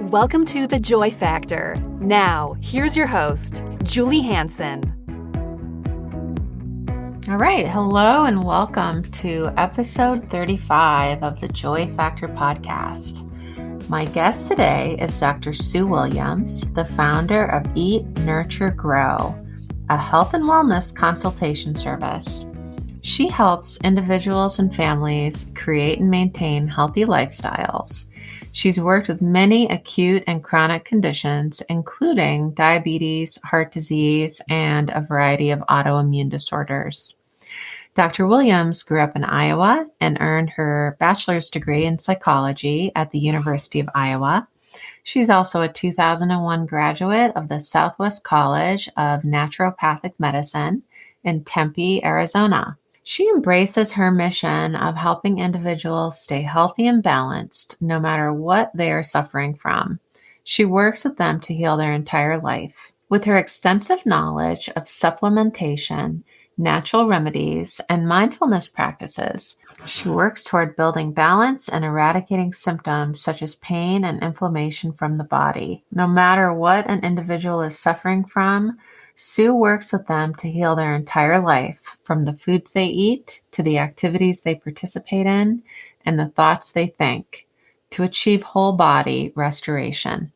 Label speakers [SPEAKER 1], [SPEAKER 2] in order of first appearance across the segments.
[SPEAKER 1] Welcome to The Joy Factor. Now, here's your host, Julie Hansen.
[SPEAKER 2] All right. Hello and welcome to episode 35 of the Joy Factor podcast. My guest today is Dr. Sue Williams, the founder of Eat, Nurture, Grow, a health and wellness consultation service. She helps individuals and families create and maintain healthy lifestyles. She's worked with many acute and chronic conditions, including diabetes, heart disease, and a variety of autoimmune disorders. Dr. Williams grew up in Iowa and earned her bachelor's degree in psychology at the University of Iowa. She's also a 2001 graduate of the Southwest College of Naturopathic Medicine in Tempe, Arizona. She embraces her mission of helping individuals stay healthy and balanced no matter what they are suffering from. She works with them to heal their entire life. With her extensive knowledge of supplementation, natural remedies, and mindfulness practices, she works toward building balance and eradicating symptoms such as pain and inflammation from the body. No matter what an individual is suffering from, Sue works with them to heal their entire life, from the foods they eat to the activities they participate in and the thoughts they think, to achieve whole body restoration.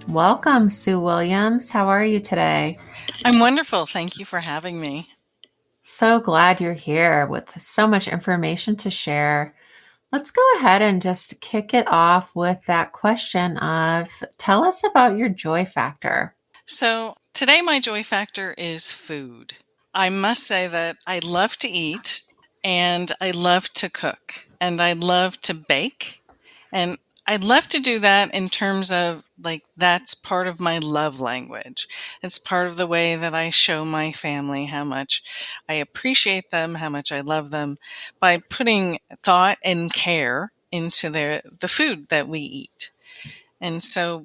[SPEAKER 2] Welcome, Sue Williams. How are you today?
[SPEAKER 3] I'm wonderful. Thank you for having me.
[SPEAKER 2] So glad you're here with so much information to share. Let's go ahead and just kick it off with that question of, tell us about your joy factor.
[SPEAKER 3] So today my joy factor is food. I must say that I love to eat and I love to cook and I love to bake. And I love to do that in terms of that's part of my love language. It's part of the way that I show my family how much I appreciate them, how much I love them, by putting thought and care into the food that we eat. And so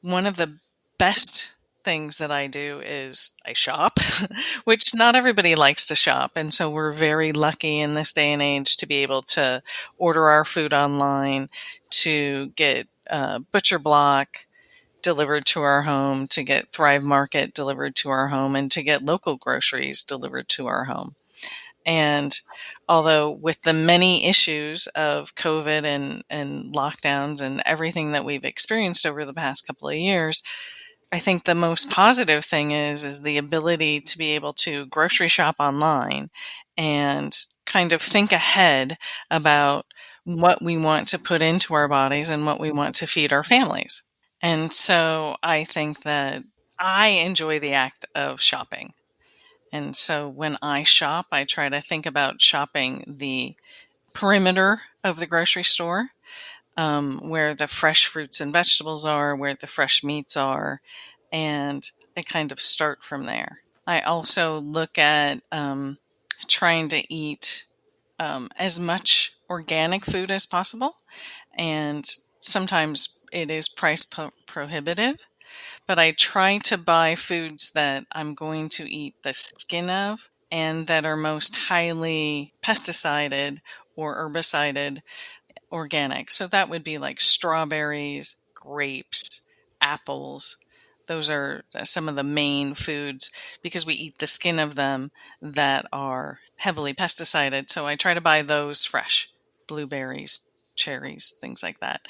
[SPEAKER 3] one of the best things that I do is I shop, which not everybody likes to shop. And so we're very lucky in this day and age to be able to order our food online, to get Butcher Block delivered to our home, to get Thrive Market delivered to our home, and to get local groceries delivered to our home. And although with the many issues of COVID and lockdowns and everything that we've experienced over the past couple of years, I think the most positive thing is the ability to be able to grocery shop online and kind of think ahead about what we want to put into our bodies and what we want to feed our families. And so I think that I enjoy the act of shopping. And so when I shop, I try to think about shopping the perimeter of the grocery store, where the fresh fruits and vegetables are, where the fresh meats are, and I kind of start from there. I also look at trying to eat as much organic food as possible, and sometimes it is price prohibitive, but I try to buy foods that I'm going to eat the skin of and that are most highly pesticided or herbicided organic. So that would be like strawberries, grapes, apples. Those are some of the main foods because we eat the skin of them that are heavily pesticided. So I try to buy those fresh, blueberries, cherries, things like that.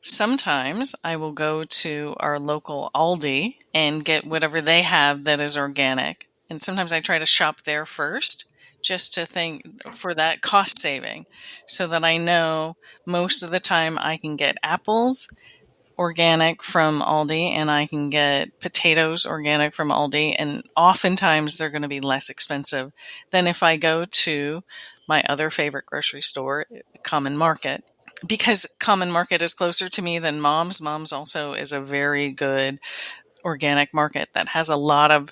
[SPEAKER 3] Sometimes I will go to our local Aldi and get whatever they have that is organic. And sometimes I try to shop there first, just to think for that cost saving, so that I know most of the time I can get apples organic from Aldi and I can get potatoes organic from Aldi, and oftentimes they're going to be less expensive than if I go to my other favorite grocery store, Common Market. Because Common Market is closer to me than Mom's. Mom's also is a very good organic market that has a lot of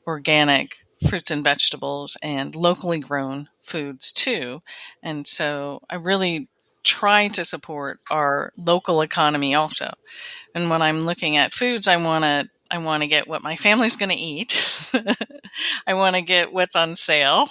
[SPEAKER 3] organic fruits and vegetables and locally grown foods too. And so I really try to support our local economy also. And when I'm looking at foods, I want to get what my family's going to eat. I want to get what's on sale,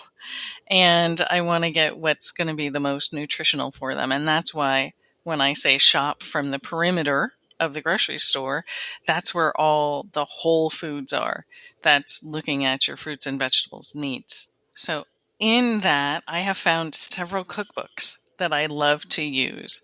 [SPEAKER 3] and I want to get what's going to be the most nutritional for them. And that's why when I say shop from the perimeter of the grocery store, that's where all the whole foods are. That's looking at your fruits and vegetables, meats. So in that, I have found several cookbooks that I love to use.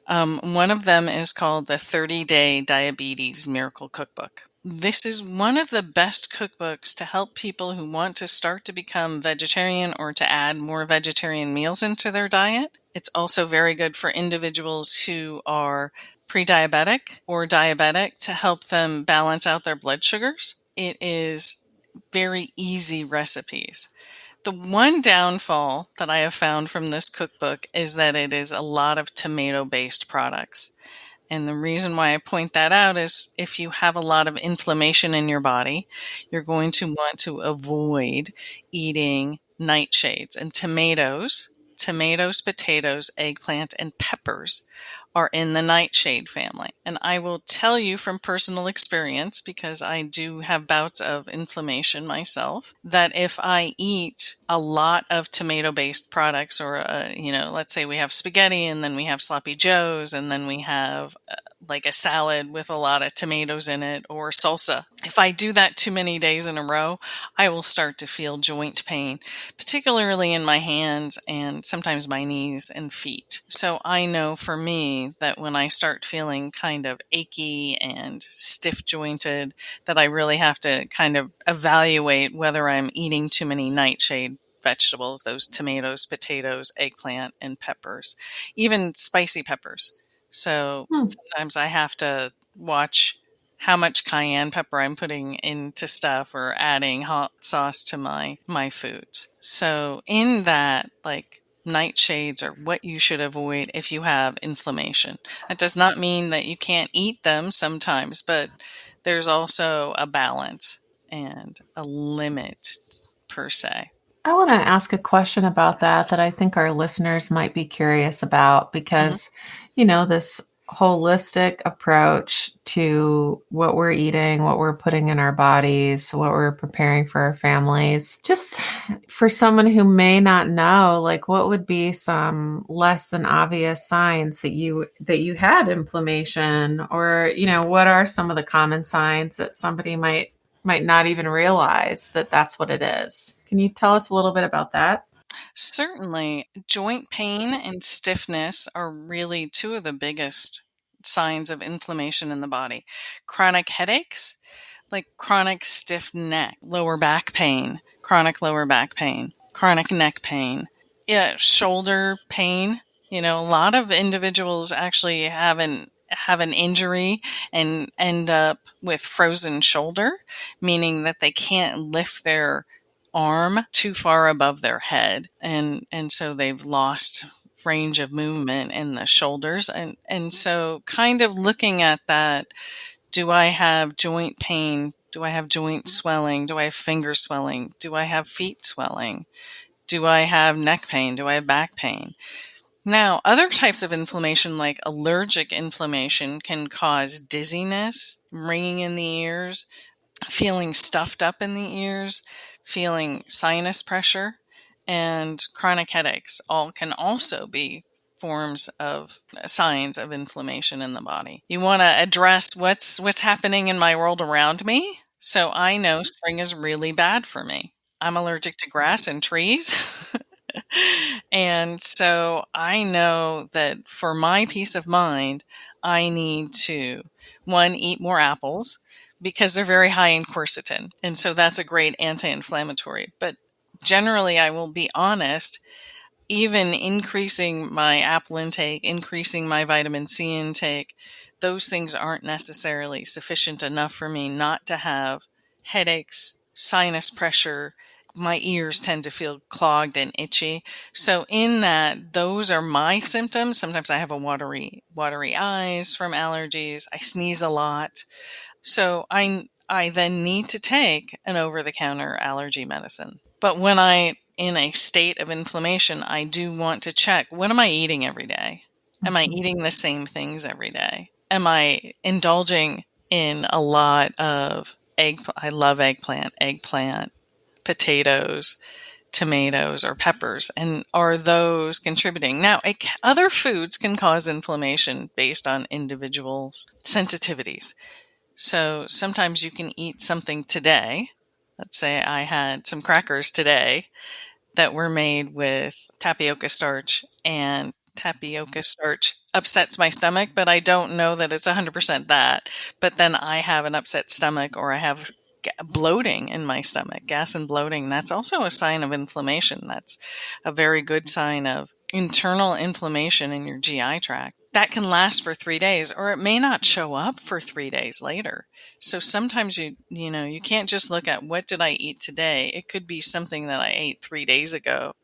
[SPEAKER 3] One of them is called the 30-Day Diabetes Miracle Cookbook. This is one of the best cookbooks to help people who want to start to become vegetarian or to add more vegetarian meals into their diet. It's also very good for individuals who are pre-diabetic or diabetic to help them balance out their blood sugars. It is very easy recipes. The one downfall that I have found from this cookbook is that it is a lot of tomato-based products. And the reason why I point that out is if you have a lot of inflammation in your body, you're going to want to avoid eating nightshades. And tomatoes, potatoes, eggplant, and peppers are in the nightshade family. And I will tell you from personal experience, because I do have bouts of inflammation myself, that if I eat a lot of tomato-based products, or, let's say we have spaghetti and then we have sloppy joes and then we have like a salad with a lot of tomatoes in it, or salsa. If I do that too many days in a row, I will start to feel joint pain, particularly in my hands and sometimes my knees and feet. So I know for me that when I start feeling kind of achy and stiff jointed, that I really have to kind of evaluate whether I'm eating too many nightshade vegetables, those tomatoes, potatoes, eggplant, and peppers, even spicy peppers. So sometimes I have to watch how much cayenne pepper I'm putting into stuff or adding hot sauce to my foods. So in that, like, nightshades are what you should avoid if you have inflammation. That does not mean that you can't eat them sometimes, but there's also a balance and a limit per se.
[SPEAKER 2] I want to ask a question about that I think our listeners might be curious about, because, this holistic approach to what we're eating, what we're putting in our bodies, what we're preparing for our families, just for someone who may not know, like, what would be some less than obvious signs that you had inflammation, or, what are some of the common signs that somebody might not even realize that that's what it is? Can you tell us a little bit about that?
[SPEAKER 3] Certainly. Joint pain and stiffness are really two of the biggest signs of inflammation in the body. Chronic headaches, like chronic stiff neck, lower back pain, chronic lower back pain, chronic neck pain, shoulder pain. A lot of individuals actually have an injury and end up with frozen shoulder, meaning that they can't lift their arm too far above their head, and so they've lost range of movement in the shoulders, and so kind of looking at that, do I have joint pain? Do I have joint swelling? Do I have finger swelling? Do I have feet swelling? Do I have neck pain? Do I have back pain? Now, other types of inflammation, like allergic inflammation, can cause dizziness, ringing in the ears, feeling stuffed up in the ears, feeling sinus pressure, and chronic headaches can also be forms of signs of inflammation in the body. You want to address what's happening in my world around me. So I know spring is really bad for me. I'm allergic to grass and trees. And so I know that for my peace of mind, I need to, one, eat more apples, because they're very high in quercetin. And so that's a great anti-inflammatory. But generally, I will be honest, even increasing my apple intake, increasing my vitamin C intake, those things aren't necessarily sufficient enough for me not to have headaches, sinus pressure. My ears tend to feel clogged and itchy. So in that, those are my symptoms. Sometimes I have a watery eyes from allergies. I sneeze a lot. So I then need to take an over-the-counter allergy medicine. But when in a state of inflammation, I do want to check, what am I eating every day? Am I eating the same things every day? Am I indulging in a lot of I love eggplant, potatoes, tomatoes, or peppers. And are those contributing? Now, other foods can cause inflammation based on individuals' sensitivities. So sometimes you can eat something today. Let's say I had some crackers today that were made with tapioca starch, and tapioca starch upsets my stomach, but I don't know that it's 100% that. But then I have an upset stomach, or I have bloating in my stomach, gas and bloating. That's also a sign of inflammation. That's a very good sign of internal inflammation in your GI tract. That can last for 3 days, or it may not show up for 3 days later. So sometimes you can't just look at what did I eat today. It could be something that I ate 3 days ago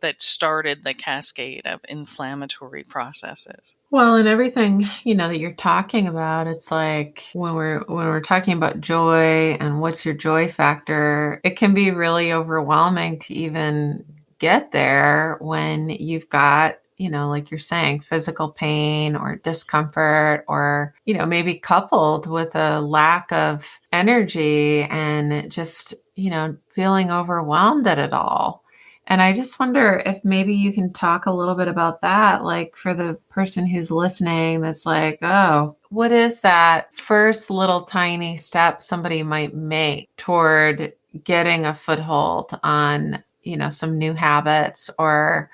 [SPEAKER 3] that started the cascade of inflammatory processes.
[SPEAKER 2] Well, and everything, that you're talking about, it's like when we're talking about joy and what's your joy factor, it can be really overwhelming to even get there when you've got, like you're saying, physical pain or discomfort, or, maybe coupled with a lack of energy and just, feeling overwhelmed at it all. And I just wonder if maybe you can talk a little bit about that, like for the person who's listening, that's like, oh, what is that first little tiny step somebody might make toward getting a foothold on, some new habits, or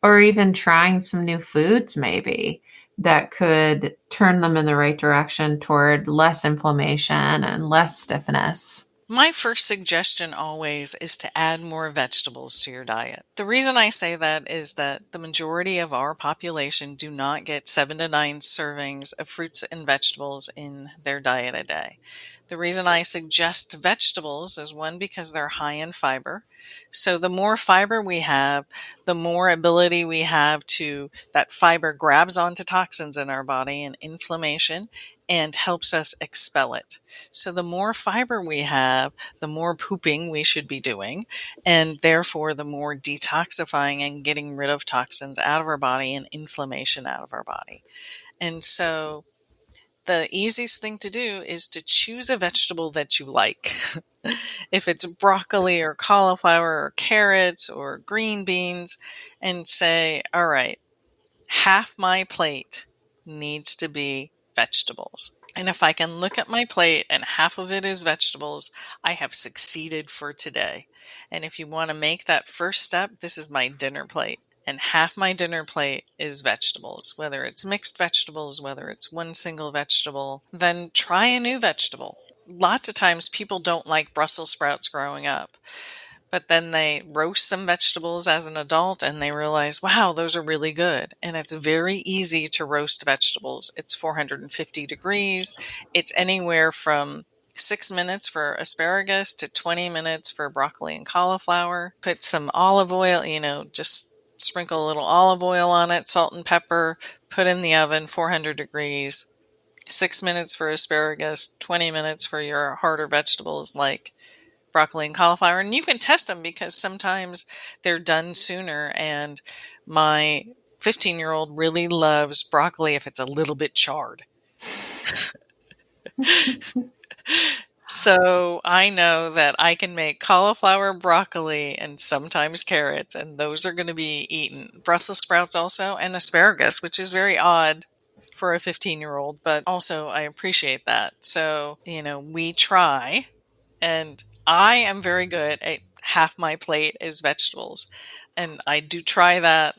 [SPEAKER 2] even trying some new foods maybe that could turn them in the right direction toward less inflammation and less stiffness?
[SPEAKER 3] My first suggestion always is to add more vegetables to your diet. The reason I say that is that the majority of our population do not get 7 to 9 servings of fruits and vegetables in their diet a day. The reason I suggest vegetables is, one, because they're high in fiber. So the more fiber we have, the more ability we have that fiber grabs onto toxins in our body and inflammation and helps us expel it. So the more fiber we have, the more pooping we should be doing, and therefore the more detoxifying and getting rid of toxins out of our body and inflammation out of our body. And so the easiest thing to do is to choose a vegetable that you like. If it's broccoli or cauliflower or carrots or green beans, and say, all right, half my plate needs to be vegetables. And if I can look at my plate and half of it is vegetables, I have succeeded for today. And if you want to make that first step, this is my dinner plate. And half my dinner plate is vegetables, whether it's mixed vegetables, whether it's one single vegetable, then try a new vegetable. Lots of times people don't like Brussels sprouts growing up, but then they roast some vegetables as an adult and they realize, wow, those are really good. And it's very easy to roast vegetables. It's 450 degrees. It's anywhere from 6 minutes for asparagus to 20 minutes for broccoli and cauliflower. Put some olive oil, just sprinkle a little olive oil on it, salt and pepper, put in the oven, 400 degrees, 6 minutes for asparagus, 20 minutes for your harder vegetables like broccoli and cauliflower. And you can test them because sometimes they're done sooner. And my 15-year-old really loves broccoli if it's a little bit charred. So I know that I can make cauliflower, broccoli, and sometimes carrots, and those are going to be eaten. Brussels sprouts also, and asparagus, which is very odd for a 15-year-old, but also I appreciate that. So, we try, and I am very good at half my plate is vegetables, and I do try that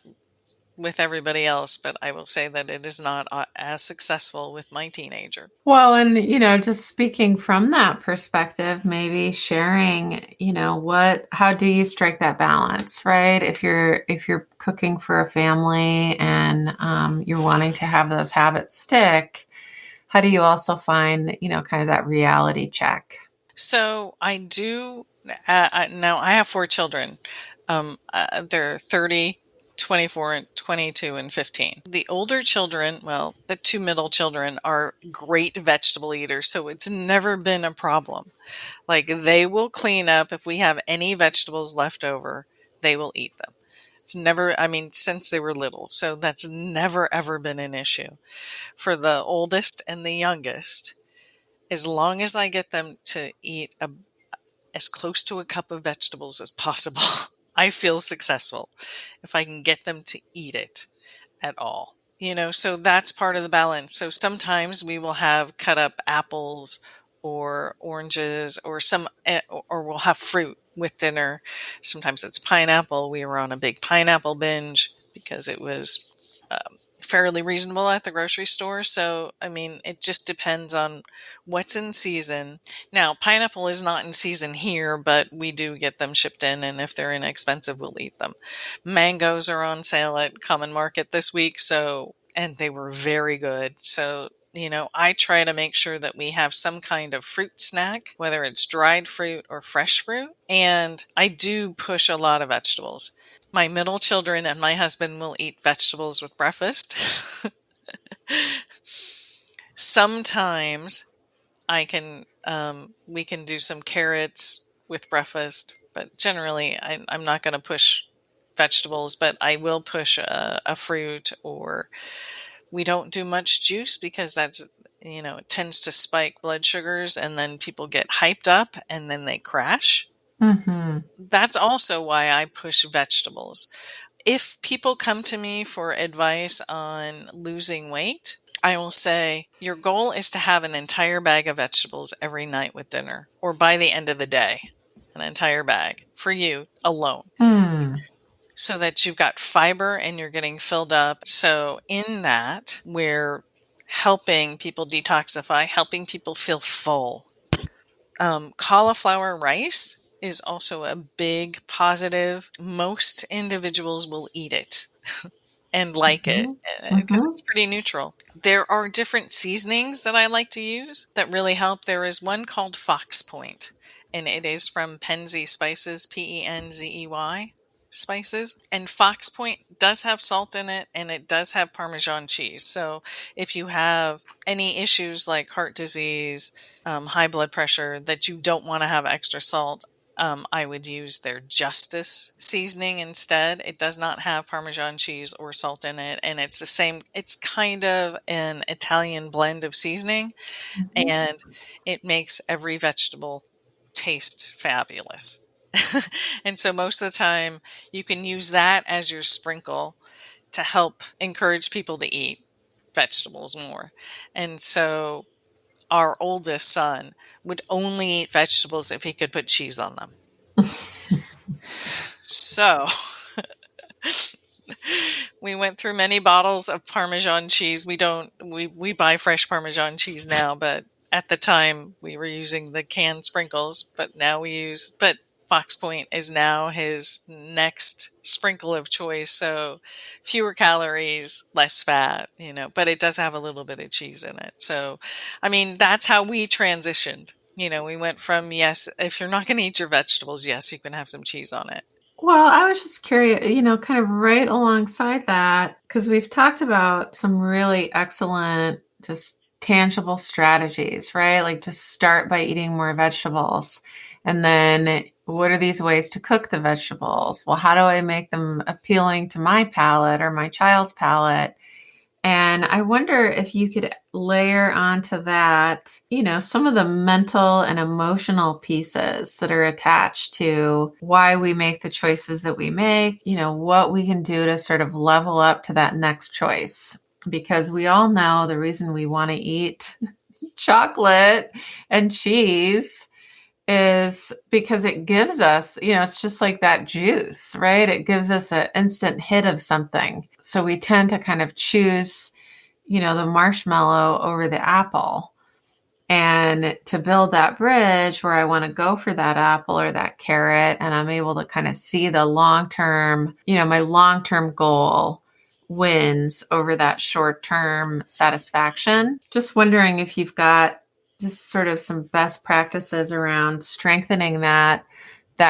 [SPEAKER 3] with everybody else, but I will say that it is not as successful with my teenager.
[SPEAKER 2] Well, and, just speaking from that perspective, maybe sharing, how do you strike that balance, right? If you're cooking for a family and you're wanting to have those habits stick, how do you also find, kind of that reality check?
[SPEAKER 3] So I do, now I have 4 children. They're 30, 24, 22, and 15. The older children, the 2 middle children are great vegetable eaters, so it's never been a problem. Like, they will clean up if we have any vegetables left over, they will eat them. It's never, since they were little. So that's never, ever been an issue. For the oldest and the youngest, as long as I get them to eat as close to a cup of vegetables as possible, I feel successful if I can get them to eat it at all. So that's part of the balance. So sometimes we will have cut up apples or oranges or or we'll have fruit with dinner. Sometimes it's pineapple. We were on a big pineapple binge because it was fairly reasonable at the grocery store. So, it just depends on what's in season. Now, pineapple is not in season here, but we do get them shipped in, and if they're inexpensive, we'll eat them. Mangoes are on sale at Common Market this week, and they were very good. So, I try to make sure that we have some kind of fruit snack, whether it's dried fruit or fresh fruit. And I do push a lot of vegetables. My middle children and my husband will eat vegetables with breakfast. Sometimes we can do some carrots with breakfast, but generally I'm not going to push vegetables, but I will push a fruit, or we don't do much juice because that's, it tends to spike blood sugars and then people get hyped up and then they crash.
[SPEAKER 2] Mm-hmm.
[SPEAKER 3] That's also why I push vegetables. If people come to me for advice on losing weight, I will say your goal is to have an entire bag of vegetables every night with dinner, or by the end of the day, an entire bag for you alone. So that you've got fiber and you're getting filled up. So in that, we're helping people detoxify, helping people feel full. Cauliflower rice is also a big positive. Most individuals will eat it and like it because it's pretty neutral. There are different seasonings that I like to use that really help. There is one called Fox Point, and it is from Penzey Spices, Penzey spices. And Fox Point does have salt in it, and it does have Parmesan cheese. So if you have any issues like heart disease, high blood pressure, that you don't want to have extra salt, I would use their Justice seasoning instead. It does not have Parmesan cheese or salt in it, and it's the same. It's kind of an Italian blend of seasoning, and it makes every vegetable taste fabulous. And so most of the time you can use that as your sprinkle to help encourage people to eat vegetables more. And so our oldest son would only eat vegetables if he could put cheese on them. So we went through many bottles of Parmesan cheese. We buy fresh Parmesan cheese now, but at the time we were using the canned sprinkles, but Fox Point is now his next sprinkle of choice. So fewer calories, less fat, but it does have a little bit of cheese in it. So, that's how we transitioned. We went from, yes, if you're not going to eat your vegetables, yes, you can have some cheese on it.
[SPEAKER 2] Well, I was just curious, kind of right alongside that, because we've talked about some really excellent, just tangible strategies, right? Like just start by eating more vegetables. And then what are these ways to cook the vegetables? Well, how do I make them appealing to my palate or my child's palate? And I wonder if you could layer onto that, some of the mental and emotional pieces that are attached to why we make the choices that we make, what we can do to sort of level up to that next choice. Because we all know the reason we want to eat chocolate and cheese is because it gives us, it's just like that juice, right? It gives us an instant hit of something. So we tend to kind of choose, the marshmallow over the apple. And to build that bridge where I want to go for that apple or that carrot, and I'm able to kind of see the long-term, my long-term goal wins over that short-term satisfaction. Just wondering if you've got just sort of some best practices around strengthening that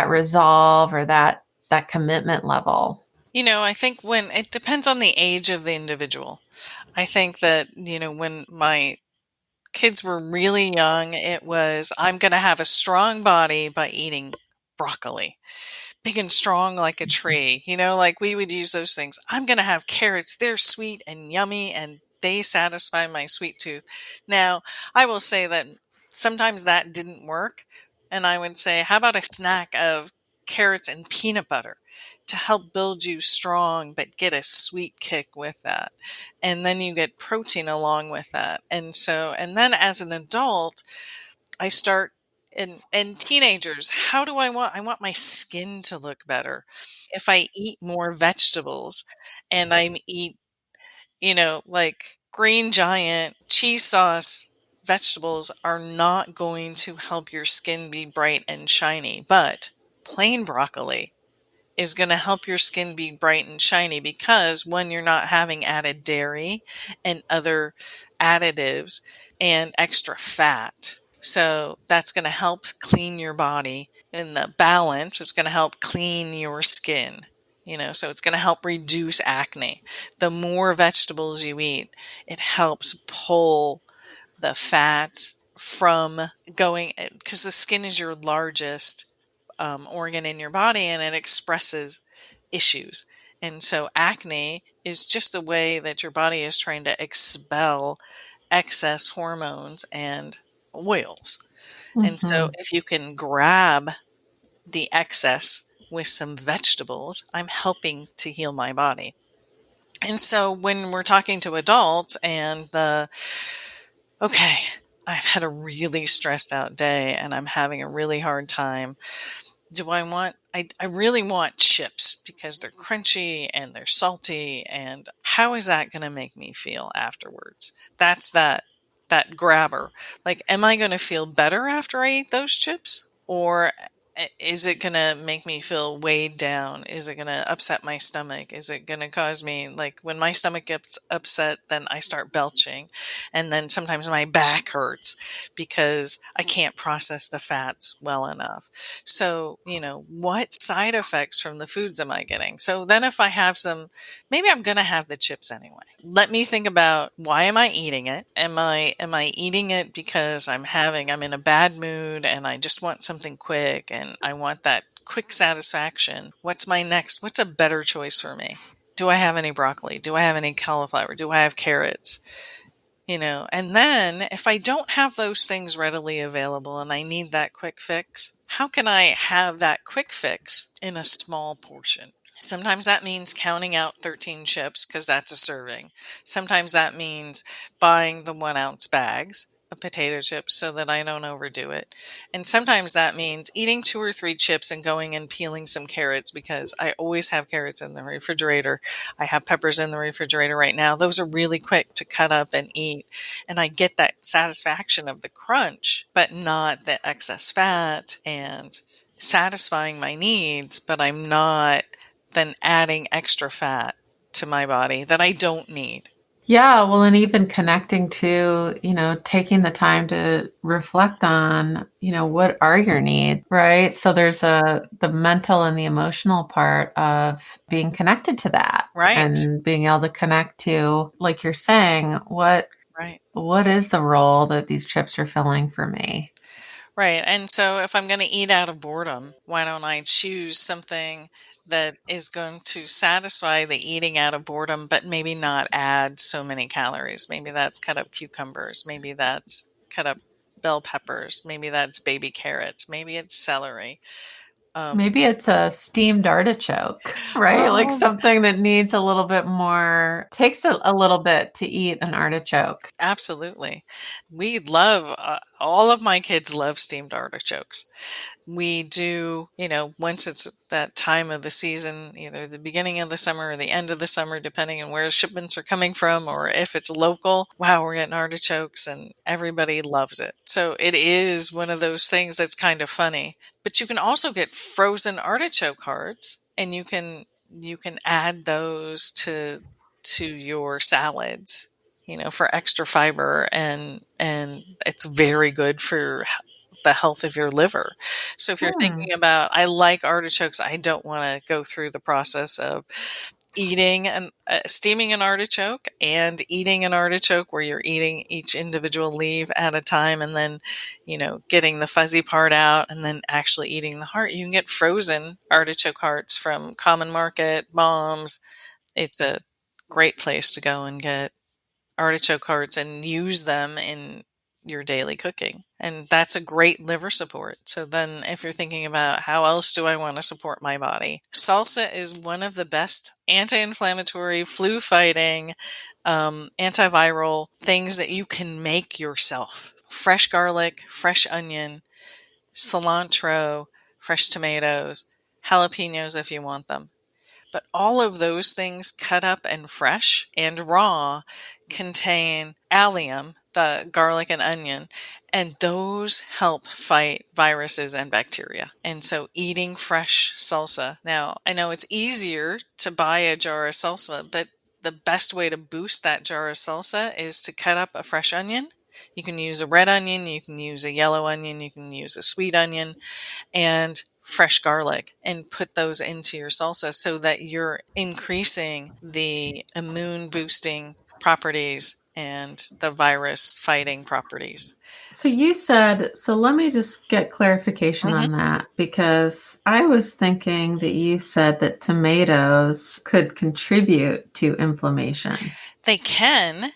[SPEAKER 2] resolve or that commitment level.
[SPEAKER 3] I think when it depends on the age of the individual. I think that, when my kids were really young, it was, I'm going to have a strong body by eating broccoli big and strong like a tree. Like we would use those things. I'm going to have carrots. They're sweet and yummy and they satisfy my sweet tooth. Now, I will say that sometimes that didn't work. And I would say, how about a snack of carrots and peanut butter to help build you strong, but get a sweet kick with that. And then you get protein along with that. And then as an adult, I start and teenagers, how do I want my skin to look better. If I eat more vegetables and I eat, like Green Giant, cheese sauce, vegetables are not going to help your skin be bright and shiny, but plain broccoli is going to help your skin be bright and shiny because one, you're not having added dairy and other additives and extra fat. So that's going to help clean your body in the balance. It's going to help clean your skin, so it's going to help reduce acne. The more vegetables you eat, it helps pull the fats from going, because the skin is your largest organ in your body and it expresses issues. And so acne is just a way that your body is trying to expel excess hormones and oils. And so if you can grab the excess with some vegetables, I'm helping to heal my body. And so when we're talking to adults and okay, I've had a really stressed out day and I'm having a really hard time. I really want chips because they're crunchy and they're salty, and how is that going to make me feel afterwards? That's that grabber. Like, am I going to feel better after I eat those chips? Or is it going to make me feel weighed down? Is it going to upset my stomach? Is it going to cause me, like, when my stomach gets upset, then I start belching. And then sometimes my back hurts because I can't process the fats well enough. So, what side effects from the foods am I getting? So then if I have maybe I'm going to have the chips anyway. Let me think about, why am I eating it? Am I eating it because I'm in a bad mood and I just want something quick and I want that quick satisfaction? What's a better choice for me? Do I have any broccoli? Do I have any cauliflower? Do I have carrots? And then if I don't have those things readily available and I need that quick fix, how can I have that quick fix in a small portion? Sometimes that means counting out 13 chips because that's a serving. Sometimes that means buying the 1 ounce bags of potato chips so that I don't overdo it. And sometimes that means eating 2 or 3 chips and going and peeling some carrots because I always have carrots in the refrigerator. I have peppers in the refrigerator right now. Those are really quick to cut up and eat. And I get that satisfaction of the crunch, but not the excess fat, and satisfying my needs, but I'm not then adding extra fat to my body that I don't need.
[SPEAKER 2] Yeah, well, and even connecting to, taking the time to reflect on, what are your needs, right? So there's the mental and the emotional part of being connected to that.
[SPEAKER 3] Right.
[SPEAKER 2] And being able to connect to, like you're saying, what is the role that these chips are filling for me?
[SPEAKER 3] Right. And so if I'm going to eat out of boredom, why don't I choose something that is going to satisfy the eating out of boredom, but maybe not add so many calories? Maybe that's cut up cucumbers. Maybe that's cut up bell peppers. Maybe that's baby carrots. Maybe it's celery.
[SPEAKER 2] Maybe it's a steamed artichoke, right? Like something that needs a little bit more, takes a little bit to eat an artichoke.
[SPEAKER 3] Absolutely. We love, all of my kids love steamed artichokes. We do, once it's that time of the season, either the beginning of the summer or the end of the summer, depending on where shipments are coming from, or if it's local, wow, we're getting artichokes and everybody loves it. So it is one of those things that's kind of funny. But you can also get frozen artichoke hearts, and you can add those to your salads, for extra fiber, and it's very good for the health of your liver. So if you're thinking about, I like artichokes, I don't want to go through the process of steaming an artichoke and eating an artichoke where you're eating each individual leaf at a time and then, getting the fuzzy part out and then actually eating the heart. You can get frozen artichoke hearts from Common Market, Mom's. It's a great place to go and get artichoke hearts and use them in your daily cooking. And that's a great liver support. So then if you're thinking about how else do I want to support my body, salsa is one of the best anti-inflammatory, flu-fighting, antiviral things that you can make yourself. Fresh garlic, fresh onion, cilantro, fresh tomatoes, jalapenos if you want them. But all of those things cut up and fresh and raw contain allium, the garlic and onion, and those help fight viruses and bacteria. And so eating fresh salsa. Now, I know it's easier to buy a jar of salsa, but the best way to boost that jar of salsa is to cut up a fresh onion. You can use a red onion, you can use a yellow onion, you can use a sweet onion, and fresh garlic, and put those into your salsa so that you're increasing the immune boosting properties and the virus fighting properties.
[SPEAKER 2] So let me just get clarification on that, because I was thinking that you said that tomatoes could contribute to inflammation.
[SPEAKER 3] They can.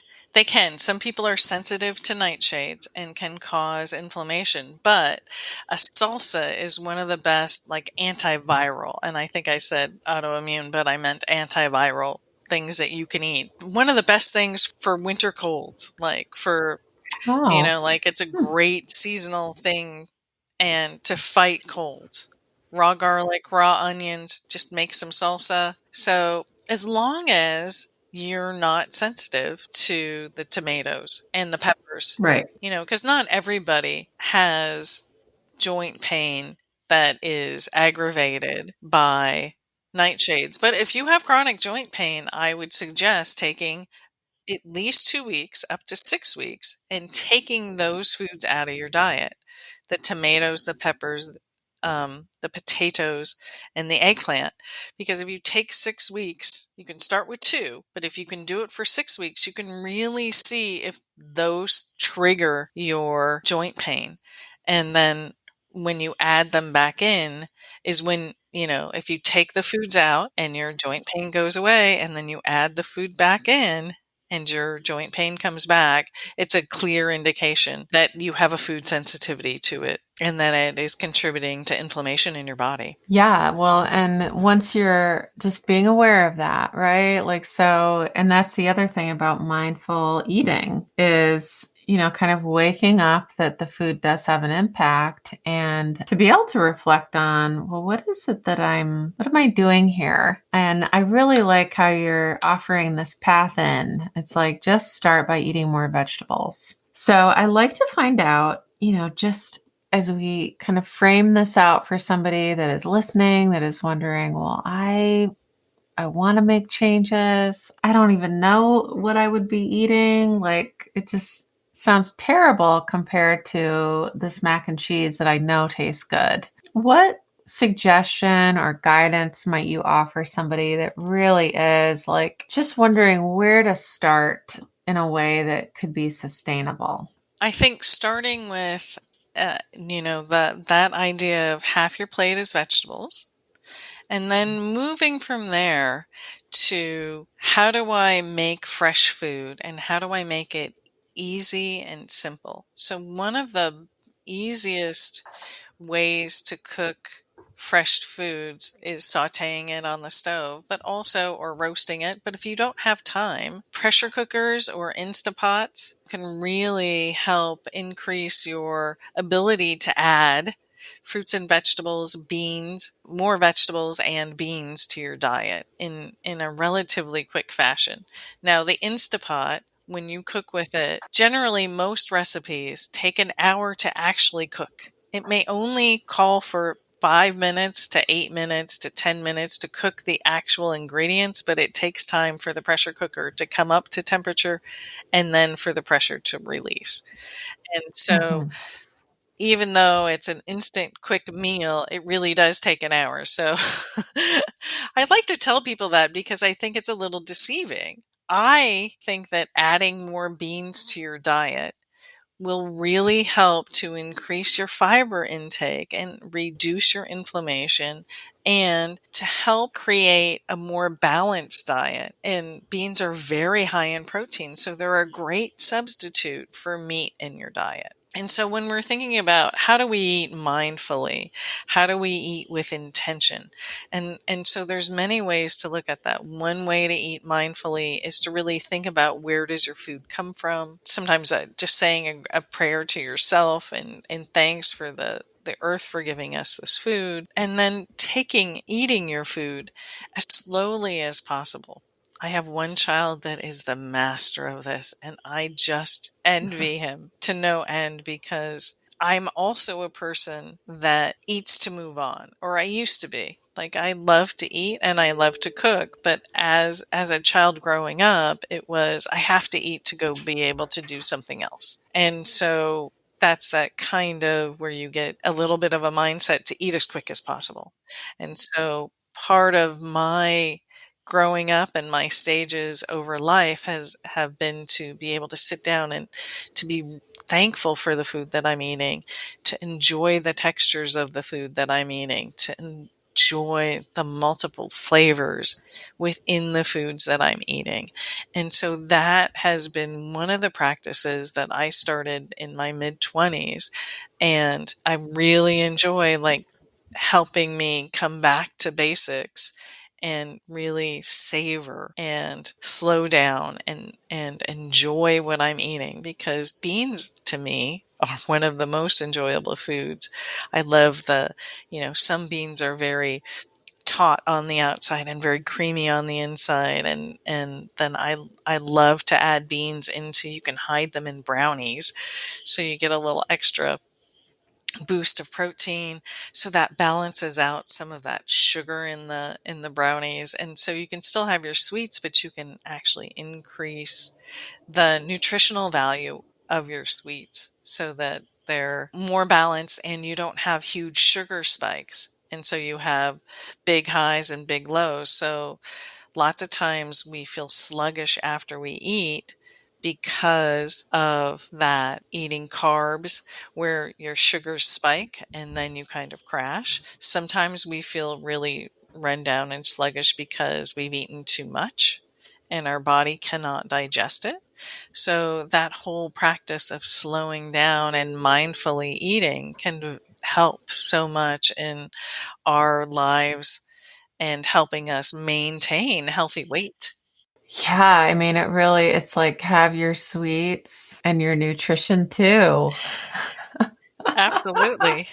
[SPEAKER 3] Some people are sensitive to nightshades and can cause inflammation, but a salsa is one of the best, like, antiviral. And I think I said autoimmune, but I meant antiviral things that you can eat. One of the best things for winter colds, like it's a great seasonal thing and to fight colds. Raw garlic, raw onions, just make some salsa. So as long as you're not sensitive to the tomatoes and the peppers.
[SPEAKER 2] Right.
[SPEAKER 3] Because not everybody has joint pain that is aggravated by nightshades. But if you have chronic joint pain, I would suggest taking at least 2 weeks, up to 6 weeks, and taking those foods out of your diet. The tomatoes, the peppers, the potatoes, and the eggplant. Because if you take 6 weeks, you can start with 2, but if you can do it for 6 weeks, you can really see if those trigger your joint pain. And then when you add them back in is when, if you take the foods out and your joint pain goes away, and then you add the food back in and your joint pain comes back, it's a clear indication that you have a food sensitivity to it and that it is contributing to inflammation in your body.
[SPEAKER 2] Yeah, well, and once you're just being aware of that, right? And that's the other thing about mindful eating is, kind of waking up that the food does have an impact, and to be able to reflect on, well, what am I doing here? And I really like how you're offering this path in. It's like, just start by eating more vegetables. So I like to find out, just as we kind of frame this out for somebody that is listening, that is wondering, well, I want to make changes. I don't even know what I would be eating. It just sounds terrible compared to this mac and cheese that I know tastes good. What suggestion or guidance might you offer somebody that really is just wondering where to start in a way that could be sustainable?
[SPEAKER 3] I think starting with, that idea of half your plate is vegetables, and then moving from there to how do I make fresh food and how do I make it easy and simple. So one of the easiest ways to cook fresh foods is sauteing it on the stove, or roasting it. But if you don't have time, pressure cookers or Instapots can really help increase your ability to add fruits and vegetables, beans, more vegetables and beans to your diet in a relatively quick fashion. Now, the Instapot, when you cook with it, generally most recipes take an hour to actually cook. It may only call for 5 minutes to 8 minutes to 10 minutes to cook the actual ingredients, but it takes time for the pressure cooker to come up to temperature and then for the pressure to release. And so even though it's an instant quick meal, it really does take an hour. So I'd like to tell people that because I think it's a little deceiving. I think that adding more beans to your diet will really help to increase your fiber intake and reduce your inflammation and to help create a more balanced diet. And beans are very high in protein, so they're a great substitute for meat in your diet. And so when we're thinking about how do we eat mindfully, how do we eat with intention? And so there's many ways to look at that. One way to eat mindfully is to really think about where does your food come from. Sometimes just saying a prayer to yourself and thanks for the earth for giving us this food, and then eating your food as slowly as possible. I have one child that is the master of this, and I just envy him to no end because I'm also a person that eats to move on, or I used to be. Like, I love to eat and I love to cook, but as a child growing up, it was I have to eat to go be able to do something else. And so that's that kind of where you get a little bit of a mindset to eat as quick as possible. And so part of my growing up and my stages over life have been to be able to sit down and to be thankful for the food that I'm eating, to enjoy the textures of the food that I'm eating, to enjoy the multiple flavors within the foods that I'm eating. And so that has been one of the practices that I started in my mid-20s, and I really enjoy helping me come back to basics and really savor and slow down and enjoy what I'm eating, because beans to me are one of the most enjoyable foods. I love some beans are very taut on the outside and very creamy on the inside. And then I love to add beans you can hide them in brownies. So you get a little extra boost of protein, so that balances out some of that sugar in the brownies, and so you can still have your sweets, but you can actually increase the nutritional value of your sweets so that they're more balanced and you don't have huge sugar spikes, and so you have big highs and big lows. So lots of times we feel sluggish after we eat because of that eating carbs where your sugars spike and then you kind of crash. Sometimes we feel really run down and sluggish because we've eaten too much and our body cannot digest it. So that whole practice of slowing down and mindfully eating can help so much in our lives and helping us maintain healthy weight.
[SPEAKER 2] Yeah, I mean, it's like have your sweets and your nutrition too.
[SPEAKER 3] Absolutely.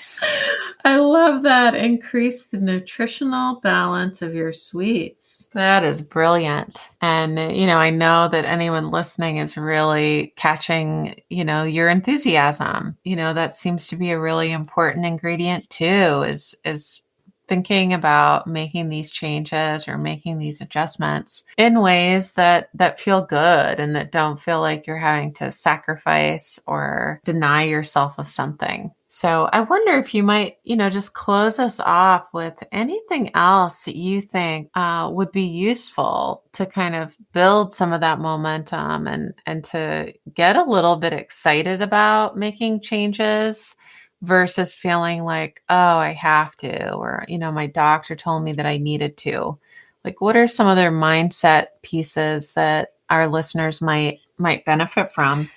[SPEAKER 2] I love that. Increase the nutritional balance of your sweets. That is brilliant. And, I know that anyone listening is really catching, your enthusiasm. That seems to be a really important ingredient too, is thinking about making these changes or making these adjustments in ways that feel good and that don't feel like you're having to sacrifice or deny yourself of something. So I wonder if you might, just close us off with anything else that you think would be useful to kind of build some of that momentum and to get a little bit excited about making changes versus feeling like, oh, I have to, or, my doctor told me that I needed to. Like, what are some other mindset pieces that our listeners might benefit from?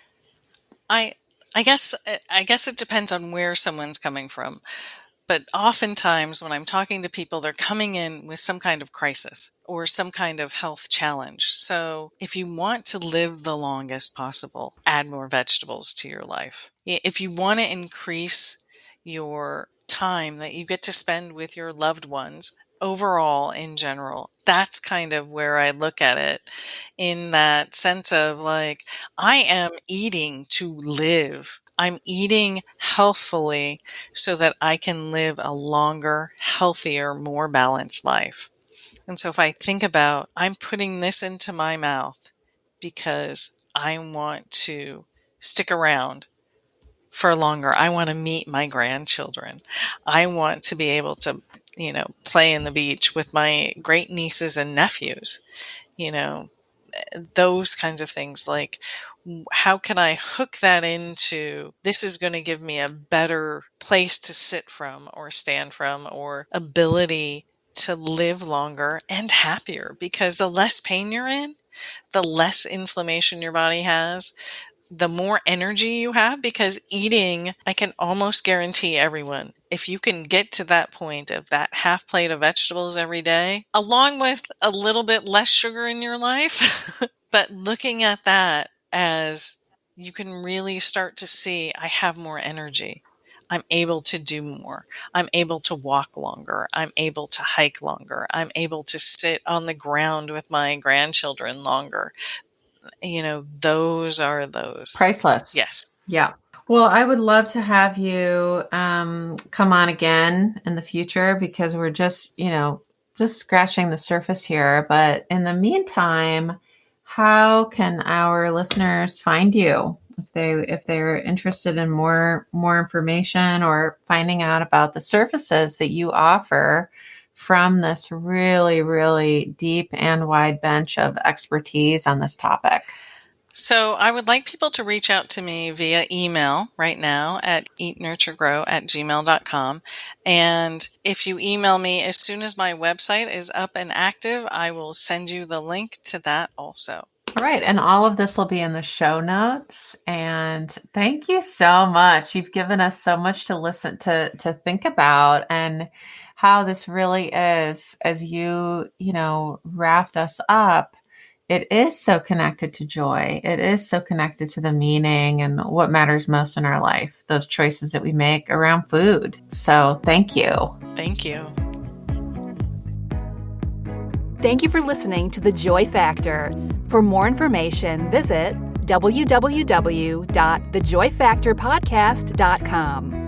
[SPEAKER 3] I guess it depends on where someone's coming from. But oftentimes when I'm talking to people, they're coming in with some kind of crisis or some kind of health challenge. So if you want to live the longest possible, add more vegetables to your life. If you want to increase your time that you get to spend with your loved ones overall in general, that's kind of where I look at it, in that sense of like, I am eating to live. I'm eating healthfully so that I can live a longer, healthier, more balanced life. And so if I think about, I'm putting this into my mouth because I want to stick around for longer. I want to meet my grandchildren. I want to be able to, play in the beach with my great nieces and nephews, those kinds of things. Like, how can I hook that into, this is going to give me a better place to sit from or stand from, or ability to live longer and happier? Because the less pain you're in, the less inflammation your body has, the more energy you have. Because eating, I can almost guarantee everyone, if you can get to that point of that half plate of vegetables every day, along with a little bit less sugar in your life, but looking at that as, you can really start to see, I have more energy. I'm able to do more. I'm able to walk longer. I'm able to hike longer. I'm able to sit on the ground with my grandchildren longer. Those are those.
[SPEAKER 2] Priceless.
[SPEAKER 3] Yes.
[SPEAKER 2] Yeah. Well, I would love to have you come on again in the future, because we're just scratching the surface here. But in the meantime, how can our listeners find you if they're interested in more information, or finding out about the services that you offer from this really, really deep and wide bench of expertise on this topic?
[SPEAKER 3] So I would like people to reach out to me via email right now at eatnurturegrow@gmail.com. And if you email me, as soon as my website is up and active, I will send you the link to that also.
[SPEAKER 2] All right. And all of this will be in the show notes. And thank you so much. You've given us so much to listen to think about, and how this really is, as you wrapped us up. It is so connected to joy. It is so connected to the meaning and what matters most in our life, those choices that we make around food. So thank you.
[SPEAKER 3] Thank you.
[SPEAKER 1] Thank you for listening to The Joy Factor. For more information, visit www.thejoyfactorpodcast.com.